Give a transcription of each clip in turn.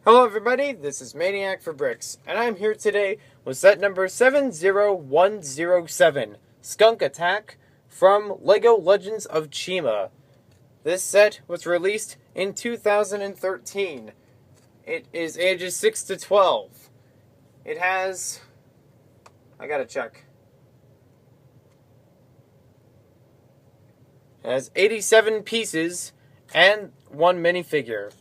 Hello everybody, this is Maniac for Bricks, and I'm here today with set number 70107, Skunk Attack from LEGO Legends of Chima. This set was released in 2013. It is ages 6 to 12. It has... I gotta check. It has 87 pieces and one minifigure.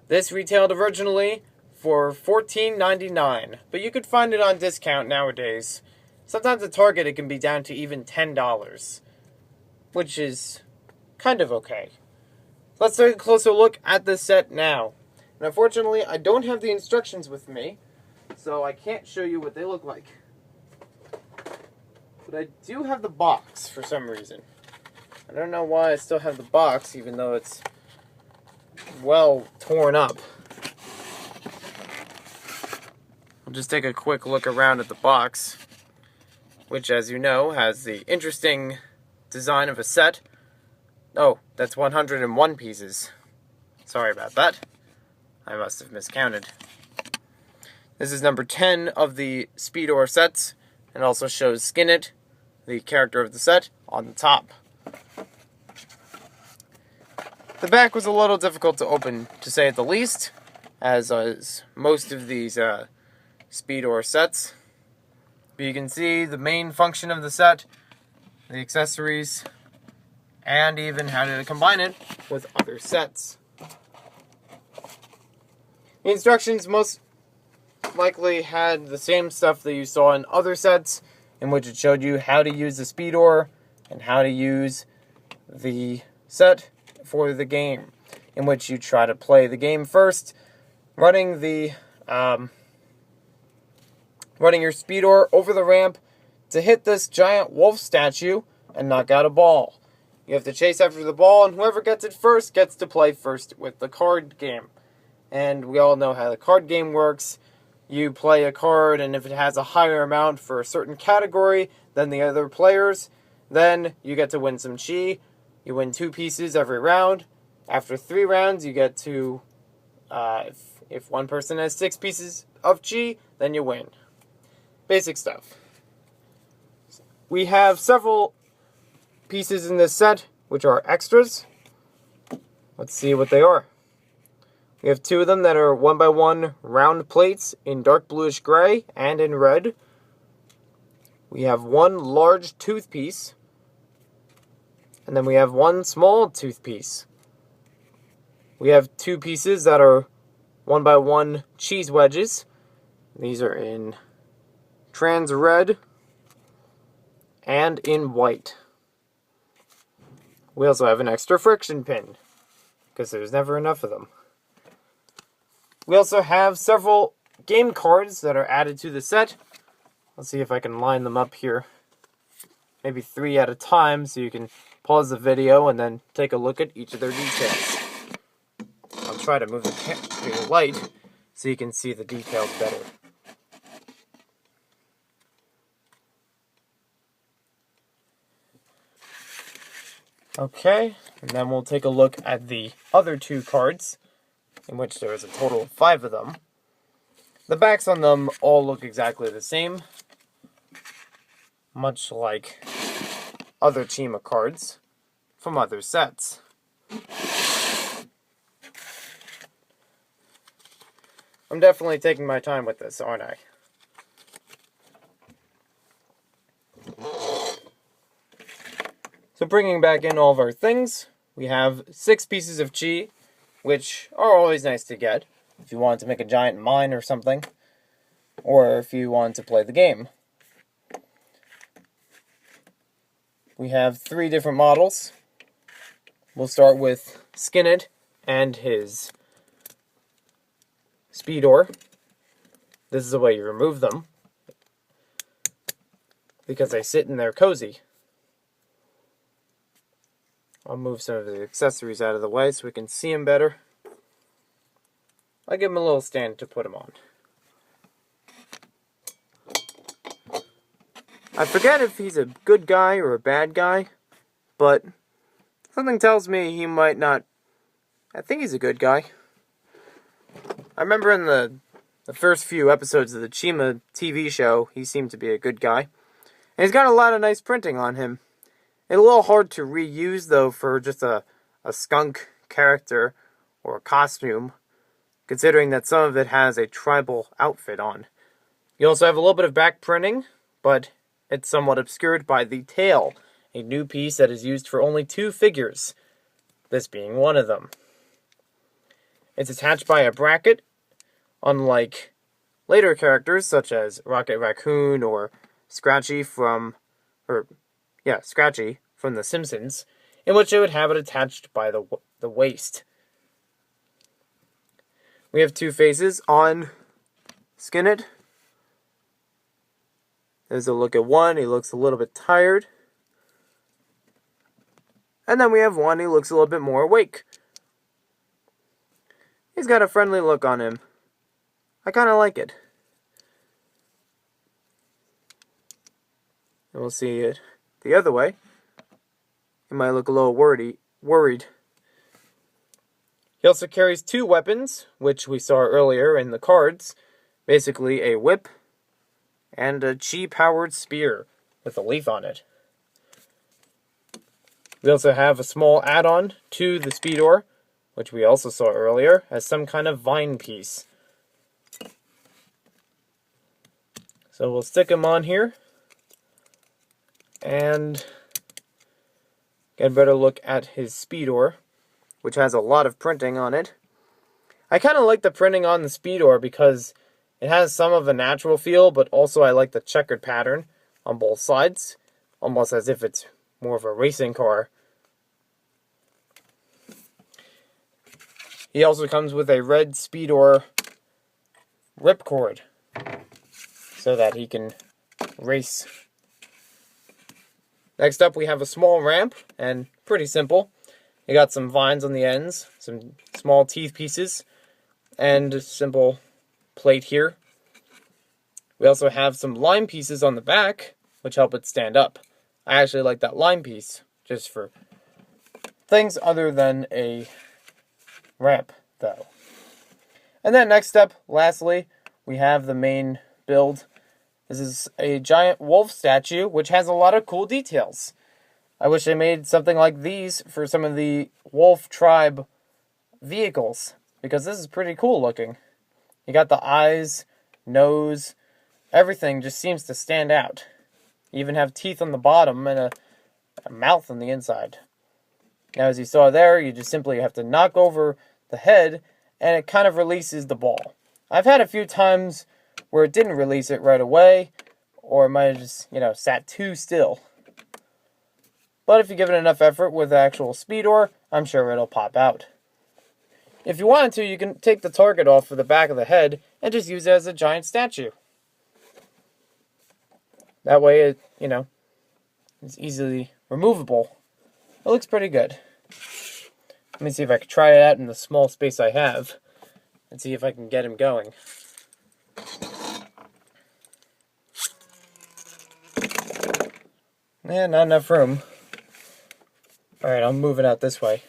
This retailed originally for $14.99, but you could find it on discount nowadays. Sometimes at Target it can be down to even $10, which is kind of okay. Let's take a closer look at this set now. And unfortunately, I don't have the instructions with me, so I can't show you what they look like. But I do have the box for some reason. I don't know why I still have the box, even though it's well torn up. I'll just take a quick look around at the box, which, as you know, has the interesting design of a set. Oh, that's 101 pieces. Sorry about that. I must have miscounted. This is number 10 of the Speedor sets, and also shows Skinnet, the character of the set, on the top. The back was a little difficult to open, to say at the least, as is most of these Speedor sets. But you can see the main function of the set, the accessories, and even how to combine it with other sets. The instructions most likely had the same stuff that you saw in other sets, in which it showed you how to use the Speedor and how to use the set for the game, in which you try to play the game first, running your Speedor over the ramp to hit this giant wolf statue and knock out a ball. You have to chase after the ball, and whoever gets it first gets to play first with the card game. And we all know how the card game works. You play a card, and if it has a higher amount for a certain category than the other players, then you get to win some chi. You win 2 pieces every round. After 3 rounds, you get to, if one person has 6 pieces of chi, then you win. Basic stuff. We have several pieces in this set, which are extras. Let's see what they are. We have 2 of them that are 1x1 round plates in dark bluish gray and in red. We have 1 large tooth piece. And then we have 1 small tooth piece. We have 2 pieces that are 1x1 cheese wedges. These are in trans red and in white. We also have an extra friction pin, because there's never enough of them. We also have several game cards that are added to the set. Let's see if I can line them up here. Maybe 3 at a time, so you can pause the video and then take a look at each of their details. I'll try to move the light so you can see the details better. Okay, and then we'll take a look at the other 2 cards, in which there is a total of 5 of them. The backs on them all look exactly the same, much like other Chima cards from other sets. I'm definitely taking my time with this, aren't I? So bringing back in all of our things, we have 6 pieces of chi, which are always nice to get if you want to make a giant mine or something, or if you want to play the game. We have 3 different models. We'll start with Skinnet and his Speedor. This is the way you remove them, because they sit in there cozy. I'll move some of the accessories out of the way so we can see him better. I'll give him a little stand to put him on. I forget if he's a good guy or a bad guy, but something tells me he might not. I think he's a good guy. I remember in the first few episodes of the Chima TV show, he seemed to be a good guy. And he's got a lot of nice printing on him. It's a little hard to reuse, though, for just a skunk character or a costume, considering that some of it has a tribal outfit on. You also have a little bit of back printing, but it's somewhat obscured by the tail, a new piece that is used for only 2 figures, this being one of them. It's attached by a bracket, unlike later characters such as Rocket Raccoon or Scratchy from The Simpsons, in which it would have it attached by the waist. We have 2 faces on Skinnet. There's a look at one, he looks a little bit tired. And then we have one, he looks a little bit more awake. He's got a friendly look on him. I kind of like it. And we'll see it the other way. He might look a little worried. He also carries 2 weapons, which we saw earlier in the cards. Basically a whip and a chi-powered spear with a leaf on it. We also have a small add-on to the Speedor, which we also saw earlier, as some kind of vine piece. So we'll stick him on here and get a better look at his Speedor, which has a lot of printing on it. I kind of like the printing on the Speedor because it has some of a natural feel, but also I like the checkered pattern on both sides, almost as if it's more of a racing car. He also comes with a red Speedor ripcord, so that he can race. Next up we have a small ramp, and pretty simple. You got some vines on the ends, some small teeth pieces, and a simple plate here. We also have some line pieces on the back, which help it stand up. I actually like that line piece, just for things other than a ramp, though. And then next up, lastly, we have the main build. This is a giant wolf statue, which has a lot of cool details. I wish they made something like these for some of the wolf tribe vehicles, because this is pretty cool looking. You got the eyes, nose, everything just seems to stand out. You even have teeth on the bottom and a mouth on the inside. Now, as you saw there, you just simply have to knock over the head, and it kind of releases the ball. I've had a few times where it didn't release it right away, or it might have just, sat too still. But if you give it enough effort with the actual Speedor, I'm sure it'll pop out. If you wanted to, you can take the target off of the back of the head and just use it as a giant statue. That way it, it's easily removable. It looks pretty good. Let me see if I can try it out in the small space I have and see if I can get him going. Yeah, not enough room. Alright, I'll move it out this way.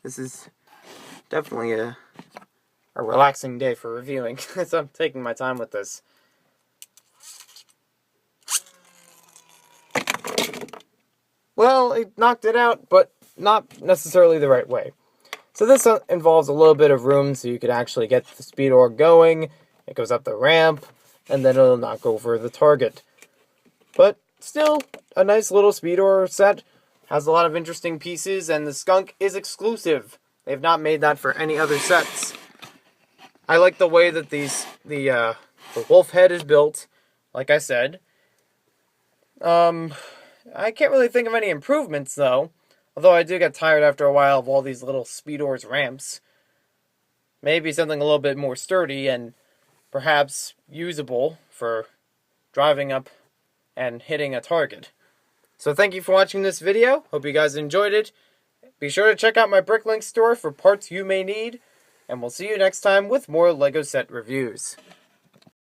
This is definitely a relaxing day for reviewing, so I'm taking my time with this. Well, it knocked it out, but not necessarily the right way. So this involves a little bit of room so you could actually get the Speedor going. It goes up the ramp, and then it'll knock over the target. But still, a nice little Speedor set. Has a lot of interesting pieces, and the skunk is exclusive. They've not made that for any other sets. I like the way that the wolf head is built, like I said. I can't really think of any improvements, though. Although I do get tired after a while of all these little Speedor's ramps. Maybe something a little bit more sturdy and perhaps usable for driving up and hitting a target. So thank you for watching this video. Hope you guys enjoyed it. Be sure to check out my Bricklink store for parts you may need. And we'll see you next time with more LEGO set reviews.